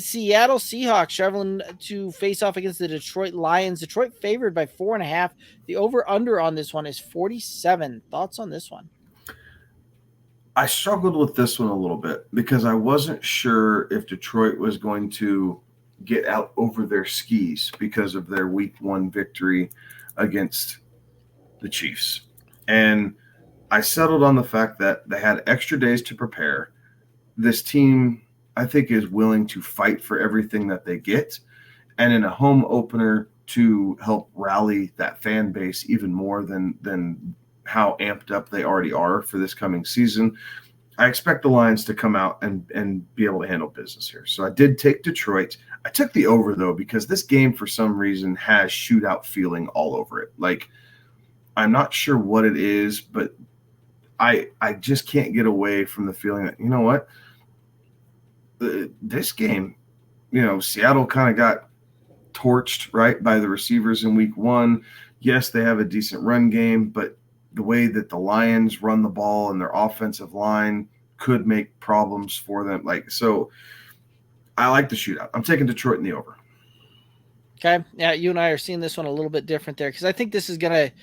Seattle Seahawks traveling to face off against the Detroit Lions. Detroit favored by 4.5. The over-under on this one is 47. Thoughts on this one? I struggled with this one a little bit because I wasn't sure if Detroit was going to get out over their skis because of their week 1 victory against the Chiefs. And I settled on the fact that they had extra days to prepare. This team, I think, is willing to fight for everything that they get. And in a home opener to help rally that fan base even more than how amped up they already are for this coming season, I expect the Lions to come out and be able to handle business here. So I did take Detroit. I took the over, though, because this game, for some reason, has shootout feeling all over it. Like, I'm not sure what it is, but I just can't get away from the feeling that, you know what, this game, Seattle kind of got torched, right, by the receivers in week 1. Yes, they have a decent run game, but the way that the Lions run the ball and their offensive line could make problems for them. So I like the shootout. I'm taking Detroit in the over. Okay. Yeah, you and I are seeing this one a little bit different there because I think this is going to –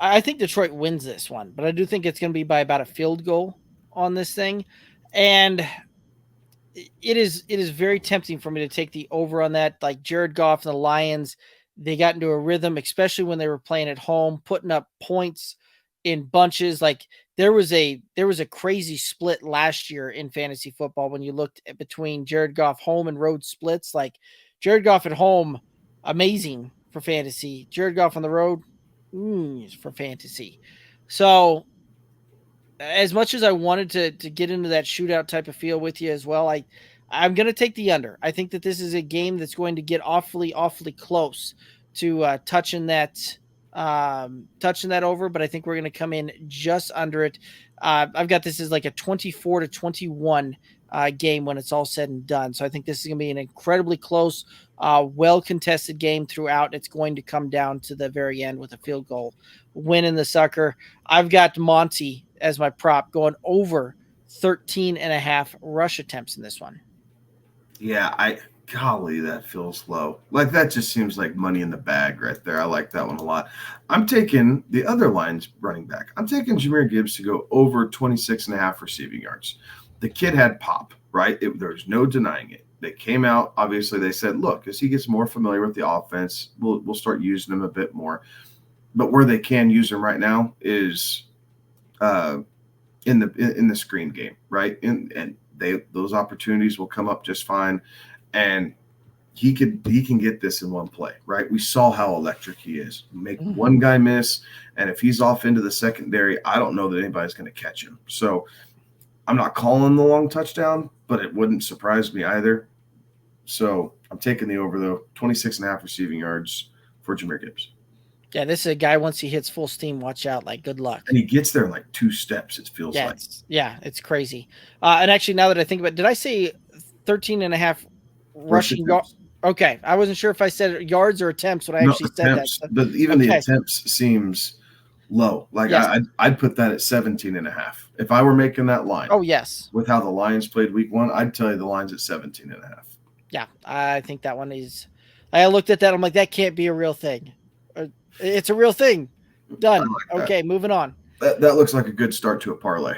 I think Detroit wins this one, but I do think it's going to be by about a field goal on this thing. And it is very tempting for me to take the over on that. Like Jared Goff and the Lions, they got into a rhythm, especially when they were playing at home, putting up points in bunches. Like there was a crazy split last year in fantasy football when you looked at between Jared Goff home and road splits. Like Jared Goff at home, amazing for fantasy. Jared Goff on the road, for fantasy. So as much as I wanted to get into that shootout type of feel with you as well, I'm going to take the under. I think that this is a game that's going to get awfully close to touching that over, but I think we're going to come in just under it. I've got this as like a 24-21 game when it's all said and done. So I think this is going to be an incredibly close, well-contested game throughout. It's going to come down to the very end with a field goal win in the sucker. I've got Monty as my prop going over 13.5 rush attempts in this one. Yeah, golly, that feels low. Like that just seems like money in the bag right there. I like that one a lot. I'm taking the other Lions running back. I'm taking Jahmyr Gibbs to go over 26.5 receiving yards. The kid had pop, right? There's no denying it. They came out, obviously they said, look, as he gets more familiar with the offense, we'll start using him a bit more. But where they can use him right now is in the screen game, right? And those opportunities will come up just fine. And he can get this in one play, right? We saw how electric he is. Make one guy miss, and if he's off into the secondary, I don't know that anybody's going to catch him. So I'm not calling the long touchdown, but it wouldn't surprise me either. So I'm taking the over, though, 26.5 receiving yards for Jahmyr Gibbs. Yeah, this is a guy, once he hits full steam, watch out. Like, good luck. And he gets there in like 2 steps, it feels like. It's crazy. And actually, now that I think about it, did I say 13.5 rushing yards? Okay, I wasn't sure if I said yards or attempts when I actually said that. So, but even the attempts seems low. Like yes. I'd put that at 17.5. If I were making that line. Oh, yes. With how the Lions played week 1, I'd tell you the line's at 17.5. Yeah, I think that one is – I looked at that. I'm like, that can't be a real thing. It's a real thing. Done. Like okay, moving on. That looks like a good start to a parlay.